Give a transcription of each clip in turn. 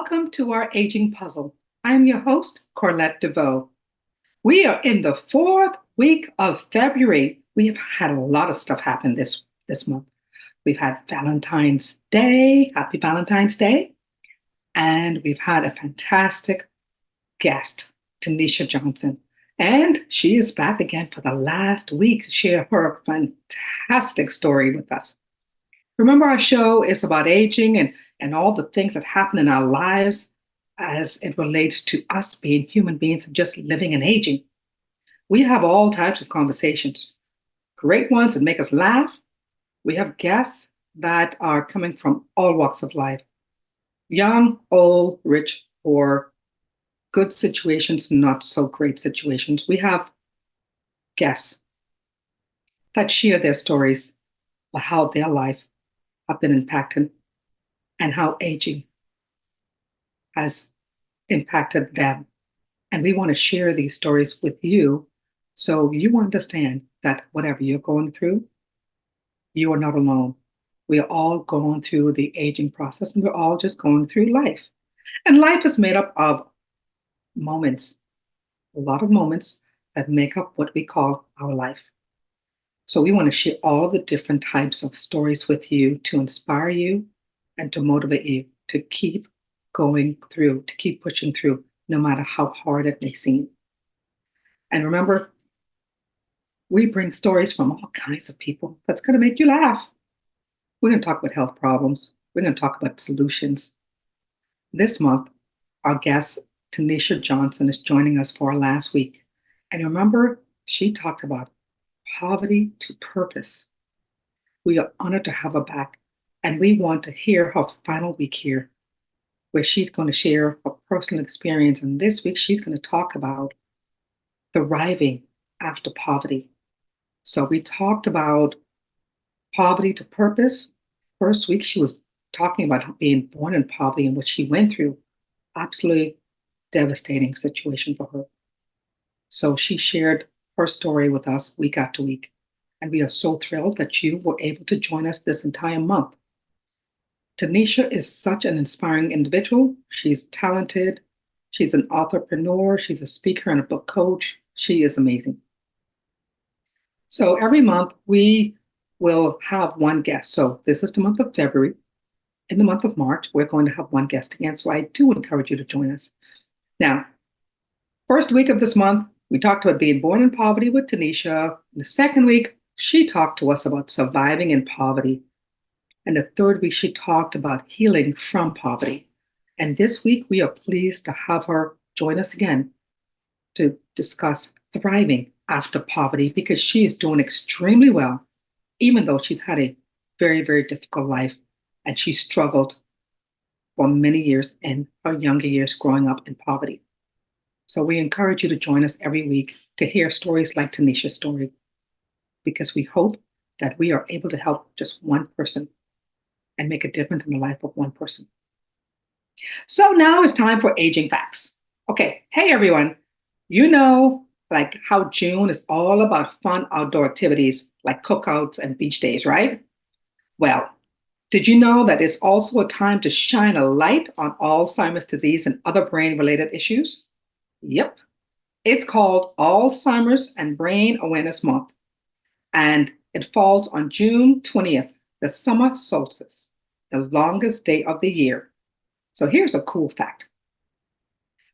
Welcome to our aging puzzle. I am your host, Corlette DeVoe. We are in the fourth week of February. We have had a lot of stuff happen this month. We've had Valentine's Day, happy Valentine's Day, and we've had a fantastic guest, Tanisha Johnson. And she is back again for the last week to share her fantastic story with us. Remember, our show is about aging and all the things that happen in our lives as it relates to us being human beings and just living and aging. We have all types of conversations, great ones that make us laugh. We have guests that are coming from all walks of life, young, old, rich, poor, good situations, not so great situations. We have guests that share their stories about how their life have been impacted and how aging has impacted them. And we want to share these stories with you so you understand that whatever you're going through, you are not alone. We are all going through the aging process and we're all just going through life. And life is made up of moments, a lot of moments that make up what we call our life. So we want to share all the different types of stories with you to inspire you and to motivate you to keep going through, to keep pushing through, no matter how hard it may seem. And remember, we bring stories from all kinds of people that's going to make you laugh. We're going to talk about health problems. We're going to talk about solutions. This month, our guest, Tanisha Johnson, is joining us for our last week. And remember, she talked about poverty to purpose. We are honored to have her back, and we want to hear her final week here, where she's going to share her personal experience. And this week, she's going to talk about thriving after poverty. So we talked about poverty to purpose. First week, she was talking about being born in poverty and what she went through. Absolutely devastating situation for her. So she shared her story with us week after week. And we are so thrilled that you were able to join us this entire month. Tanisha is such an inspiring individual. She's talented. She's an entrepreneur. She's a speaker and a book coach. She is amazing. So every month we will have one guest. So this is the month of February. In the month of March, we're going to have one guest again. So I do encourage you to join us. Now, first week of this month, we talked about being born in poverty with Tanisha. The second week, she talked to us about surviving in poverty. And the third week, she talked about healing from poverty. And this week, we are pleased to have her join us again to discuss thriving after poverty because she is doing extremely well, even though she's had a very, very difficult life and she struggled for many years in her younger years growing up in poverty. So we encourage you to join us every week to hear stories like Tanisha's story, because we hope that we are able to help just one person and make a difference in the life of one person. So now it's time for aging facts. Okay, hey everyone, you know like how June is all about fun outdoor activities like cookouts and beach days, right? Well, did you know that it's also a time to shine a light on Alzheimer's disease and other brain-related issues? Yep. It's called Alzheimer's and Brain Awareness Month, and it falls on June 20th, the summer solstice, the longest day of the year. So here's a cool fact.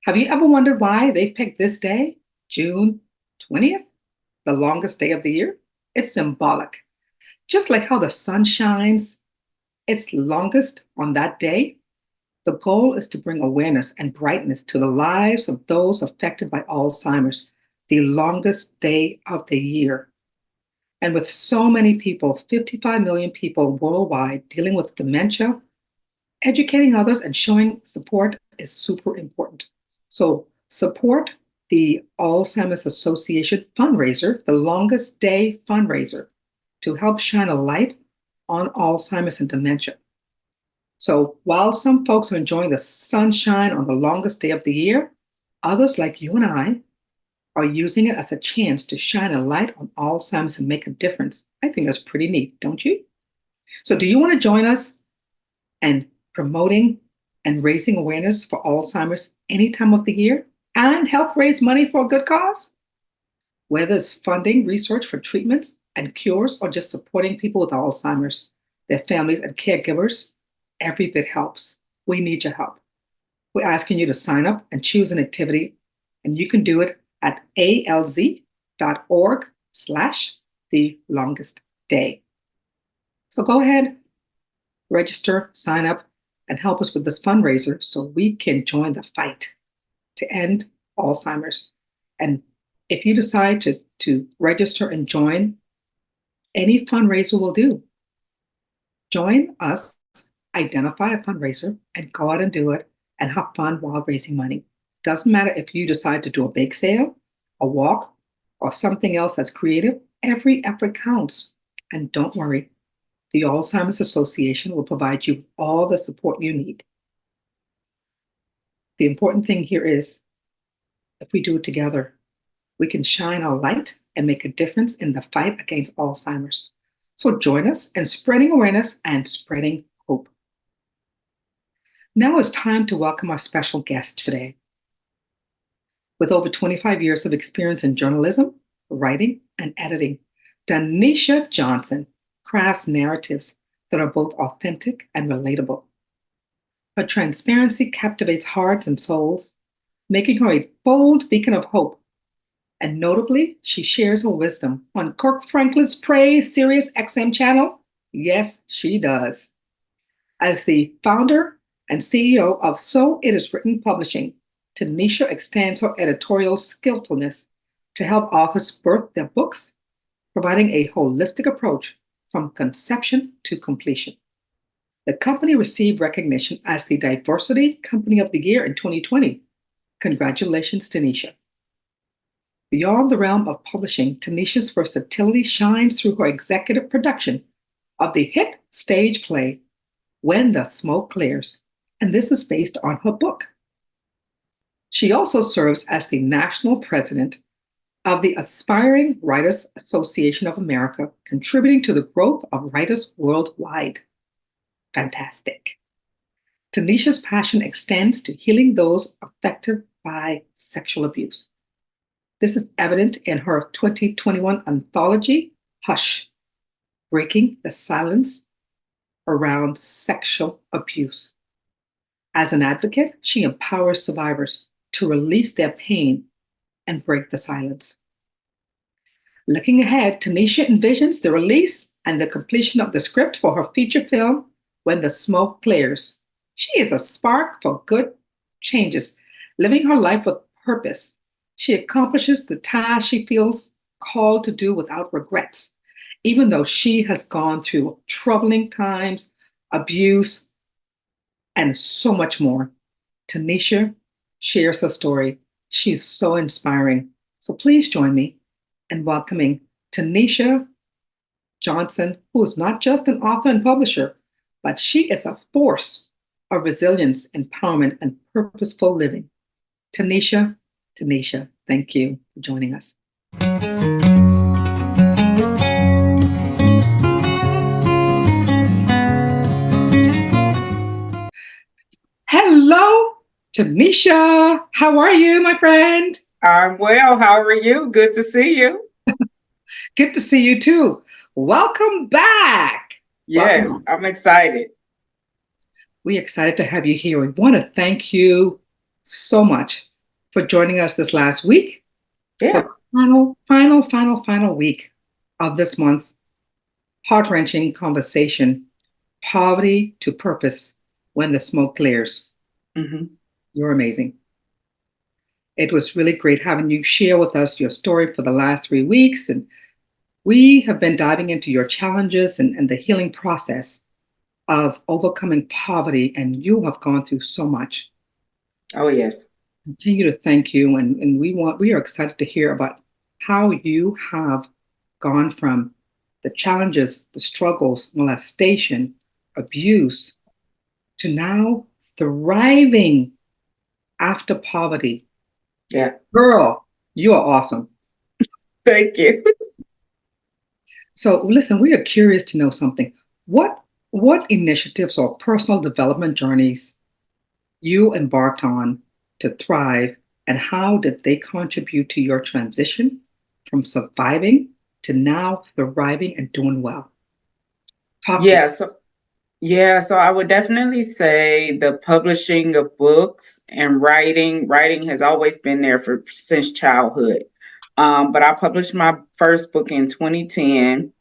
Have you ever wondered why they picked this day, June 20th, the longest day of the year? It's symbolic. Just like how the sun shines its longest on that day, the goal is to bring awareness and brightness to the lives of those affected by Alzheimer's, the longest day of the year. And with so many people, 55 million people worldwide dealing with dementia, educating others and showing support is super important. So support the Alzheimer's Association fundraiser, the longest day fundraiser, to help shine a light on Alzheimer's and dementia. So while some folks are enjoying the sunshine on the longest day of the year, others like you and I are using it as a chance to shine a light on Alzheimer's and make a difference. I think that's pretty neat, don't you? So do you want to join us in promoting and raising awareness for Alzheimer's any time of the year and help raise money for a good cause? Whether it's funding research for treatments and cures or just supporting people with Alzheimer's, their families and caregivers, every bit helps. We need your help. We're asking you to sign up and choose an activity, and you can do it at alz.org slash the longest day. So go ahead, register, sign up, and help us with this fundraiser so we can join the fight to end Alzheimer's. And if you decide to register and join, any fundraiser will do. Join us, identify a fundraiser, and go out and do it and have fun while raising money. Doesn't matter if you decide to do a bake sale, a walk, or something else that's creative, every effort counts. And don't worry, the Alzheimer's Association will provide you all the support you need. The important thing here is if we do it together, we can shine our light and make a difference in the fight against Alzheimer's. So join us in spreading awareness and spreading hope. Now it's time to welcome our special guest today. With over 25 years of experience in journalism, writing, and editing, Tenita Johnson crafts narratives that are both authentic and relatable. Her transparency captivates hearts and souls, making her a bold beacon of hope. And notably, she shares her wisdom on Kirk Franklin's Praise Sirius XM channel. Yes, she does. As the founder and CEO of So It Is Written Publishing, Tenita extends her editorial skillfulness to help authors birth their books, providing a holistic approach from conception to completion. The company received recognition as the Diversity Company of the Year in 2020. Congratulations, Tenita. Beyond the realm of publishing, Tenita's versatility shines through her executive production of the hit stage play, When the Smoke Clears, and this is based on her book. She also serves as the national president of the Aspiring Writers Association of America, contributing to the growth of writers worldwide. Fantastic. Tenita's passion extends to healing those affected by sexual abuse. This is evident in her 2021 anthology, Hush, Breaking the Silence Around Sexual Abuse. As an advocate, she empowers survivors to release their pain and break the silence. Looking ahead, Tenita envisions the release and the completion of the script for her feature film, When the Smoke Clears. She is a spark for good changes, living her life with purpose. She accomplishes the task she feels called to do without regrets, even though she has gone through troubling times, abuse, and so much more. Tenita shares her story. She is so inspiring. So please join me in welcoming Tenita Johnson, who is not just an author and publisher, but she is a force of resilience, empowerment, and purposeful living. Tenita, thank you for joining us. Hello, Tenita. How are you, my friend? I'm well. How are you? Good to see you. Good to see you too. Welcome back. Yes, Welcome. I'm excited. We're excited to have you here. We want to thank you so much for joining us this last week. Yeah. For the final week of this month's heart-wrenching conversation, Poverty to Purpose, When the Smoke Clears. Mm-hmm. You're amazing. It was really great having you share with us your story for the last 3 weeks. And we have been diving into your challenges and the healing process of overcoming poverty. And you have gone through so much. Oh, yes. Continue to thank you. And we are excited to hear about how you have gone from the challenges, the struggles, molestation, abuse, to now thriving after poverty. Yeah. Girl, you are awesome. Thank you. So listen, we are curious to know something. What initiatives or personal development journeys you embarked on to thrive, and how did they contribute to your transition from surviving to now thriving and doing well? Talk to me. Yeah, so so I would definitely say the publishing of books and writing. Writing has always been there for since childhood. But I published my first book in 2010.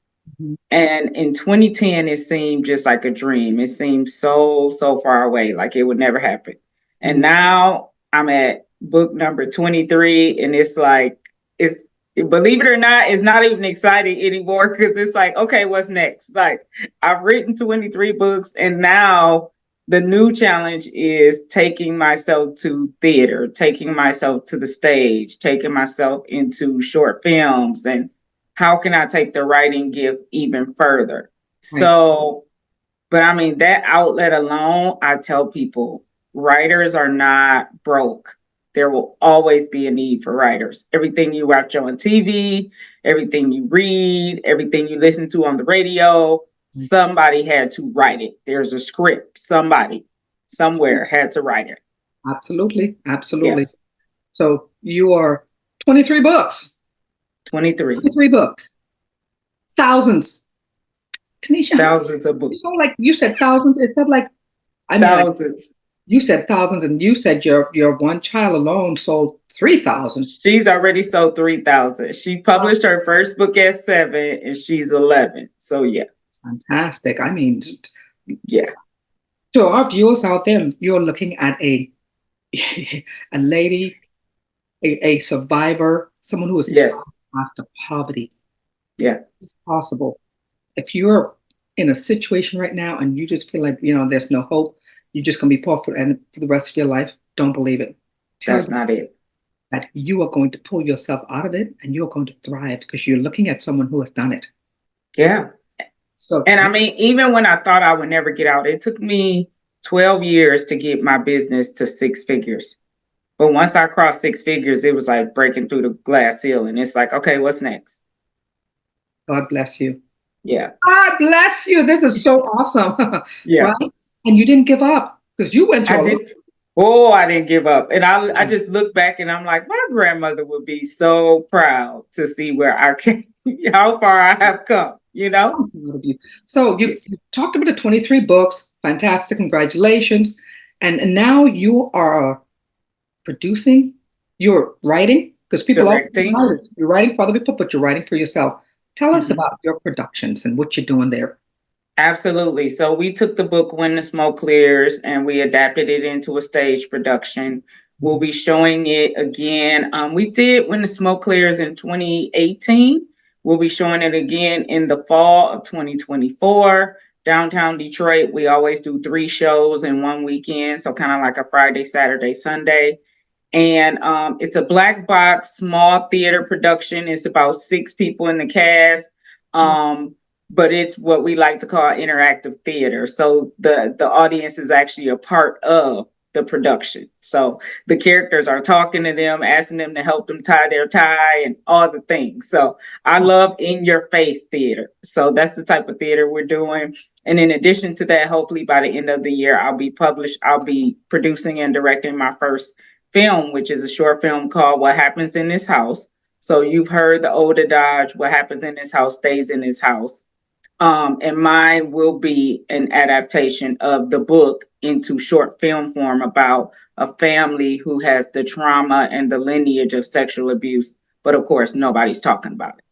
Mhm. And in 2010, it seemed just like a dream. It seemed so far away, like it would never happen. And Mhm. now I'm at book number 23, and it's like, it's, believe it or not, it's not even exciting anymore because it's like, okay, what's next? Like, I've written 23 books, and now the new challenge is taking myself to theater, taking myself to the stage, taking myself into short films, and how can I take the writing gift even further? Right. So, but I mean, that outlet alone, I tell people writers are not broke. There will always be a need for writers. Everything you watch on TV, everything you read, everything you listen to on the radio, somebody had to write it. There's a script. Somebody somewhere had to write it. Absolutely. Yeah, Absolutely. So you are 23 books, 23 23 books, thousands. Tanisha, how many? thousands of books, So like you said thousands. It said like, I mean, like thousands. you said thousands, and you said your one child alone sold 3,000. She's already sold 3,000. She published her first book at 7 and she's 11. So yeah. Fantastic. I mean, Yeah. to our viewers out there, you're looking at a a lady, a survivor, someone who has Yes. thrived after poverty. Yeah. It's possible. If you're in a situation right now and you just feel like, there's no hope, you're just going to be poor for the rest of your life, don't believe it. Tell That's you not it. that you are going to pull yourself out of it and you're going to thrive because you're looking at someone who has done it. Yeah. So, And I mean, even when I thought I would never get out, it took me 12 years to get my business to 6 figures. But once I crossed 6 figures, it was like breaking through the glass ceiling. It's like, okay, what's next? God bless you. Yeah. God bless you. This is so awesome. Yeah. Right? And you didn't give up because you went I through a lot. did. Oh, I didn't give up. And I just look back and I'm like, my grandmother would be so proud to see where I came, how far I have come, you know? I'm proud of you. So Yeah. you talked about the 23 books. Fantastic. Congratulations. And now you are producing, you're writing, because people always say Directing. writers. You're writing for other people, but you're writing for yourself. Tell us Mhm. about your productions and what you're doing there. Absolutely. So we took the book When the Smoke Clears and we adapted it into a stage production. We'll Mhm. be showing it again. We did When the Smoke Clears in 2018. We'll be showing it again in the fall of 2024. Downtown Detroit, we always do 3 shows in one weekend. So kind of like a Friday, Saturday, Sunday. And it's a black box small theater production. It's about 6 people in the cast, um, but it's what we like to call interactive theater. So the audience is actually a part of the production. So the characters are talking to them, asking them to help them tie their tie and all the things. So I love in your face theater. So that's the type of theater we're doing. And in addition to that, hopefully by the end of the year, I'll be producing and directing my first film, which is a short film called What Happens in This House. So you've heard the old adage, what happens in this house stays in this house. And mine will be an adaptation of the book into short film form about a family who has the trauma and the lineage of sexual abuse. But of course, nobody's talking about it.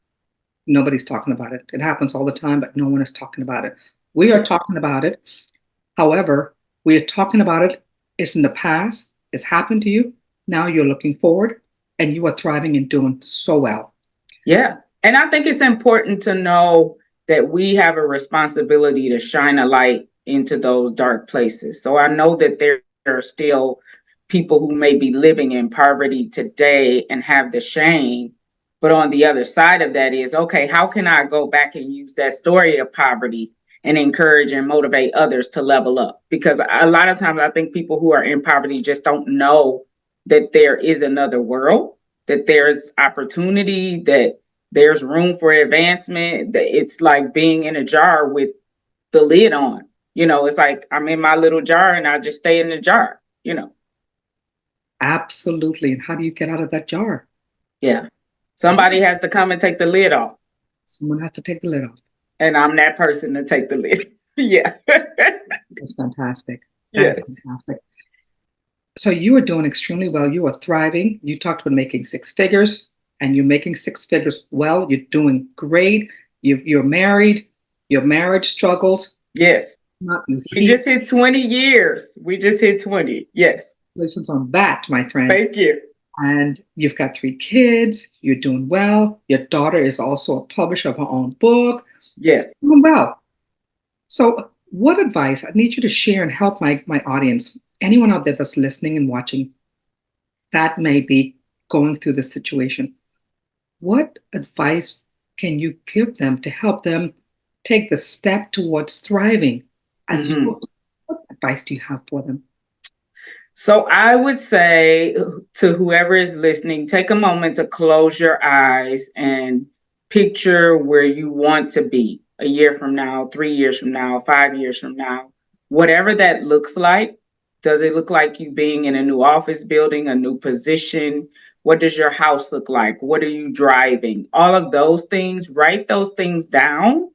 Nobody's talking about it. It happens all the time, but no one is talking about it. We are Yeah. talking about it. However, we are talking about it. It's in the past. It's happened to you. Now you're looking forward and you are thriving and doing so well. Yeah. And I think it's important to know that we have a responsibility to shine a light into those dark places. So I know that there are still people who may be living in poverty today and have the shame. But on the other side of that is, okay, how can I go back and use that story of poverty and encourage and motivate others to level up? Because a lot of times I think people who are in poverty just don't know that there is another world, that there's opportunity, that there's room for advancement. That it's like being in a jar with the lid on. You know, it's like I'm in my little jar and I just stay in the jar. Absolutely. And how do you get out of that jar? Yeah. Somebody has to come and take the lid off. Someone has to take the lid off. And I'm that person to take the lid. Yeah. That's fantastic. That's Yes. fantastic. So you are doing extremely well. You are thriving. You talked about making six figures, and you're making six figures well. You're doing great. You're married. Your marriage struggled. Yes. Not you We just hit 20 years. We just hit 20. Yes. Congratulations on that, my friend. Thank you. And you've got three kids. You're doing well. Your daughter is also a publisher of her own book. Yes. Doing well. So, what advice I need you to share and help my audience, anyone out there that's listening and watching that may be going through this situation? What advice can you give them to help them take the step towards thriving? As Mhm. you, what advice do you have for them? So I would say to whoever is listening, take a moment to close your eyes and picture where you want to be a year from now, 3 years from now, 5 years from now, whatever that looks like. Does it look like you being in a new office building, a new position? What does your house look like? What are you driving? All of those things, write those things down,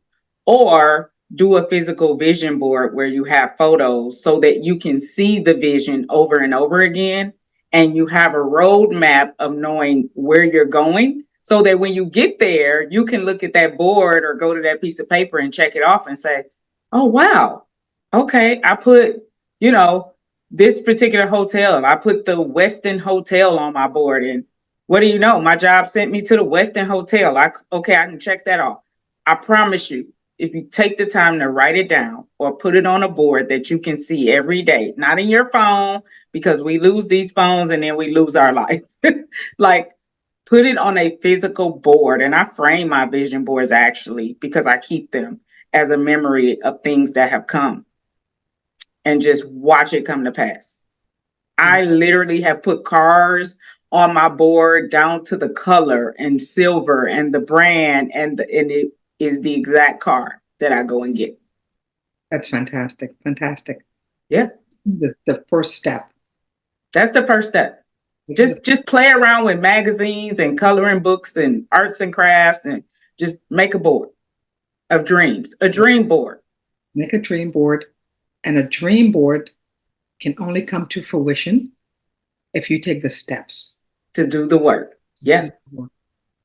or do a physical vision board where you have photos so that you can see the vision over and over again, and you have a roadmap of knowing where you're going, so that when you get there you can look at that board or go to that piece of paper and check it off and say, oh wow, okay, I put, you know, this particular hotel, I put the Westin Hotel on my board, and what do you know, my job sent me to the Westin Hotel. Okay, I can check that off. I promise you, if you take the time to write it down or put it on a board that you can see every day, not in your phone, because we lose these phones and then we lose our life. Like, put it on a physical board. And I frame my vision boards actually because I keep them as a memory of things that have come, and just watch it come to pass. I literally have put cars on my board down to the color and silver and the brand, and it is the exact car that I go and get. That's fantastic. Fantastic. Yeah, The first step. that's the first step. Just play around with magazines and coloring books and arts and crafts, and just make a board of dreams, a dream board. Make a dream board, and a dream board can only come to fruition if you take the steps To do the work. to Yeah, do the work.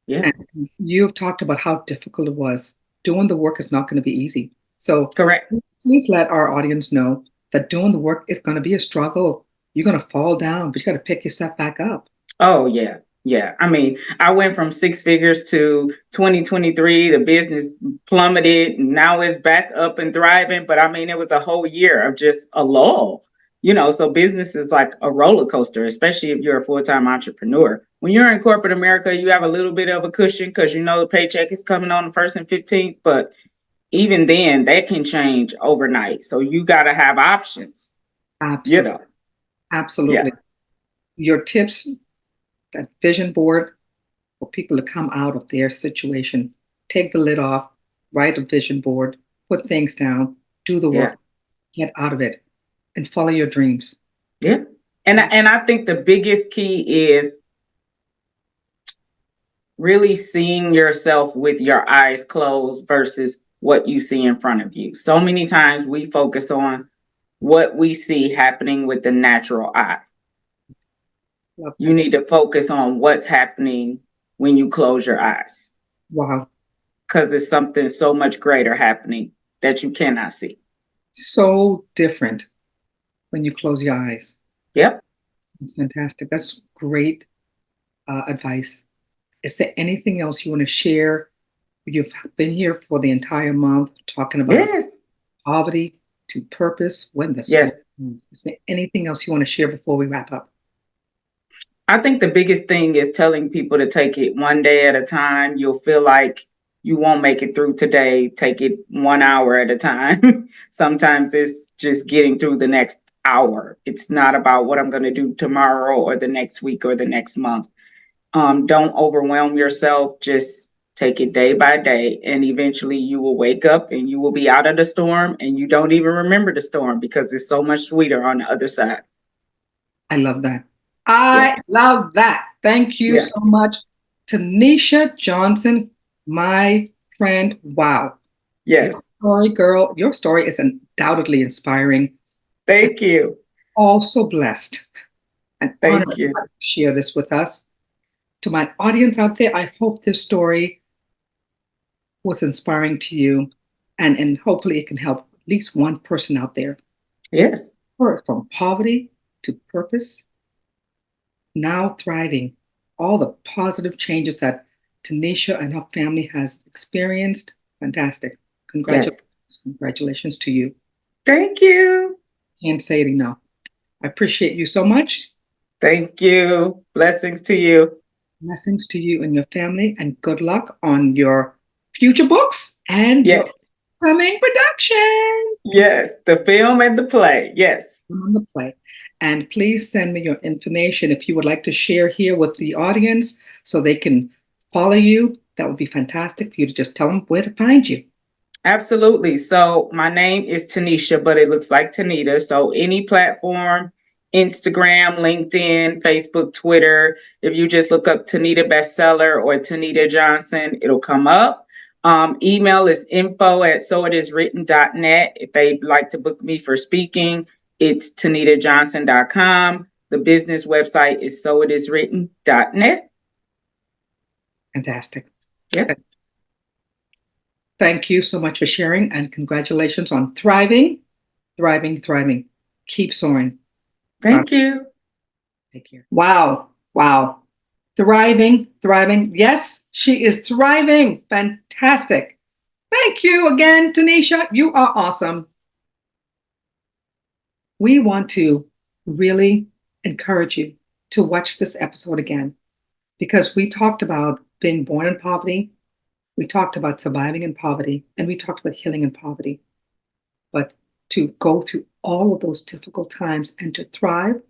yeah, And you've talked about how difficult it was. Doing the work is not going to be easy. So correct. please let our audience know that doing the work is going to be a struggle. You're going to fall down, but you got to pick yourself back up. Oh yeah. Yeah. I mean, I went from six figures to 2023, the business plummeted, and now it's back up and thriving. But I mean, it was a whole year of just a lull. So business is like a roller coaster, especially if you're a full-time entrepreneur. When you're in corporate America, you have a little bit of a cushion because the paycheck is coming on the 1st and 15th. But even then, that can change overnight. So you got to have options, you Absolutely. know. Absolutely. Yeah. Your tips, that vision board for people to come out of their situation, take the lid off, write a vision board, put things down, do the Yeah. work, get out of it, and follow your dreams. Yeah. And I think the biggest key is really seeing yourself with your eyes closed versus what you see in front of you. So many times we focus on what we see happening with the natural eye. Love You that. need to focus on what's happening when you close your eyes, Wow. because it's something so much greater happening that you cannot see. So different when you close your eyes. Yep. It's fantastic. That's great advice. Is there anything else you want to share? You've been here for the entire month talking about Yes. poverty to purpose when the smoke. Yes. Is there anything else you want to share before we wrap up? I think the biggest thing is telling people to take it one day at a time. You'll feel like you won't make it through today. Take it 1 hour at a time. Sometimes it's just getting through the next hour. It's not about what I'm going to do tomorrow or the next week or the next month. Don't overwhelm yourself. Just take it day by day. And eventually you will wake up and you will be out of the storm, and you don't even remember the storm because it's so much sweeter on the other side. I love that. Yeah. I love that. Thank you Yeah. so much, Tanisha Johnson, my friend. Wow. Your Yes. story, girl, your story is undoubtedly inspiring and Thank you. also blessed and honored Thank to you. share this with us. To my audience out there, I hope this story was inspiring to you and hopefully it can help at least one person out there. Yes. From poverty to purpose, now thriving, all the positive changes that Tanisha and her family has experienced. Fantastic. Congratulations. Yes. Congratulations to you. Thank you. Can't say it enough. I appreciate you so much. Thank you. Blessings to you. Blessings to you and your family, and good luck on your future books and your Yes. coming production. Yes. The film and the play. Yes. On the play. And please send me your information if you would like to share here with the audience so they can follow you. That would be fantastic for you to just tell them where to find you. Absolutely. So my name is Tanisha, but it looks like Tenita. So any platform, Instagram, LinkedIn, Facebook, Twitter, if you just look up Tenita Bestseller or Tenita Johnson, it'll come up. Email is info@soitiswritten.net. If they'd like to book me for speaking, it's tenitajohnson.com. The business website is soitiswritten.net. Fantastic. Yeah. Thank you so much for sharing and congratulations on thriving, thriving, thriving. Keep soaring. Proud. Thank you. Take care. Wow. Wow. Thriving, thriving. Yes, she is thriving. Fantastic. Thank you again, Tanisha. You are awesome. We want to really encourage you to watch this episode again because we talked about being born in poverty, we talked about surviving in poverty, and we talked about healing in poverty. But to go through all of those difficult times and to thrive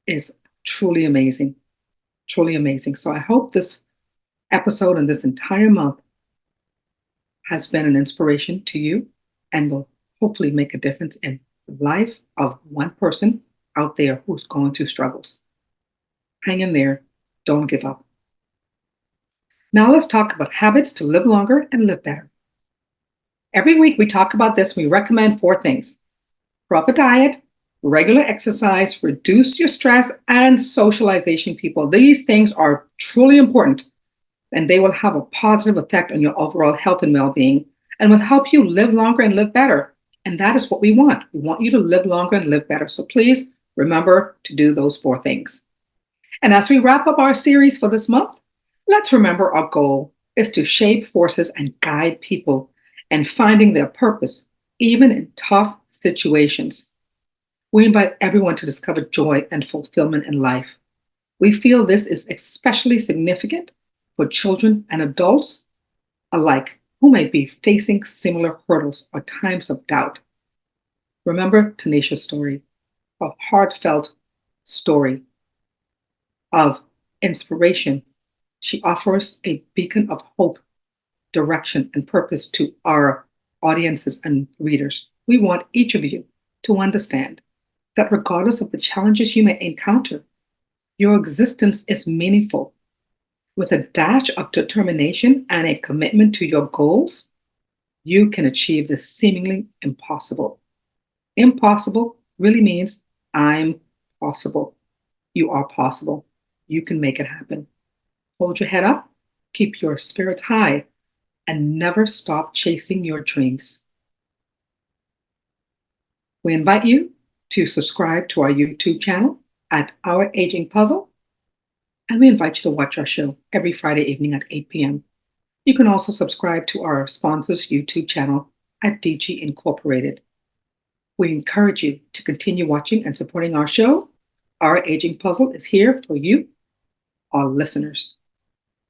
is truly amazing, truly amazing. So I hope this episode and this entire month has been an inspiration to you and will hopefully make a difference in the life of one person out there who's going through struggles. Hang in there. Don't give up. Now let's talk about habits to live longer and live better. Every week we talk about this. We recommend 4 things: proper diet, regular exercise, reduce your stress, and socialization people. These things are truly important and they will have a positive effect on your overall health and well-being and will help you live longer and live better. And that is what we want. We want you to live longer and live better. So please remember to do those 4 things. And as we wrap up our series for this month, let's remember our goal is to shape forces and guide people and finding their purpose, even in tough situations. We invite everyone to discover joy and fulfillment in life. We feel this is especially significant for children and adults alike who may be facing similar hurdles or times of doubt. Remember Tanisha's story, a heartfelt story of inspiration. She offers a beacon of hope, direction, and purpose to our audiences and readers. We want each of you to understand that regardless of the challenges you may encounter, your existence is meaningful. With a dash of determination and a commitment to your goals, you can achieve the seemingly impossible. Impossible really means I'm possible. You are possible. You can make it happen. Hold your head up, keep your spirits high, and never stop chasing your dreams. We invite you to subscribe to our YouTube channel at Our Aging Puzzle, and we invite you to watch our show every Friday evening at 8 p.m. You can also subscribe to our sponsor's YouTube channel at DG Incorporated. We encourage you to continue watching and supporting our show. Our Aging Puzzle is here for you, our listeners.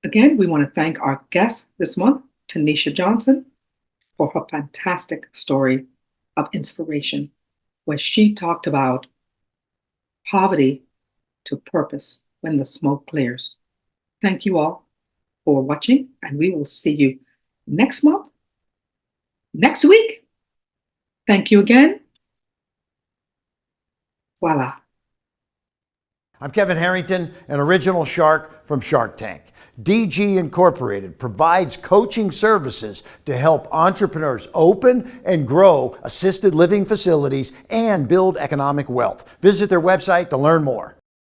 Again, we want to thank our guest this month, Tanisha Johnson, for her fantastic story of inspiration, where she talked about poverty to purpose when the smoke clears. Thank you all for watching, and we will see you next month, next week. Thank you again. Voila. I'm Kevin Harrington, an original shark from Shark Tank. DG Incorporated provides coaching services to help entrepreneurs open and grow assisted living facilities and build economic wealth. Visit their website to learn more.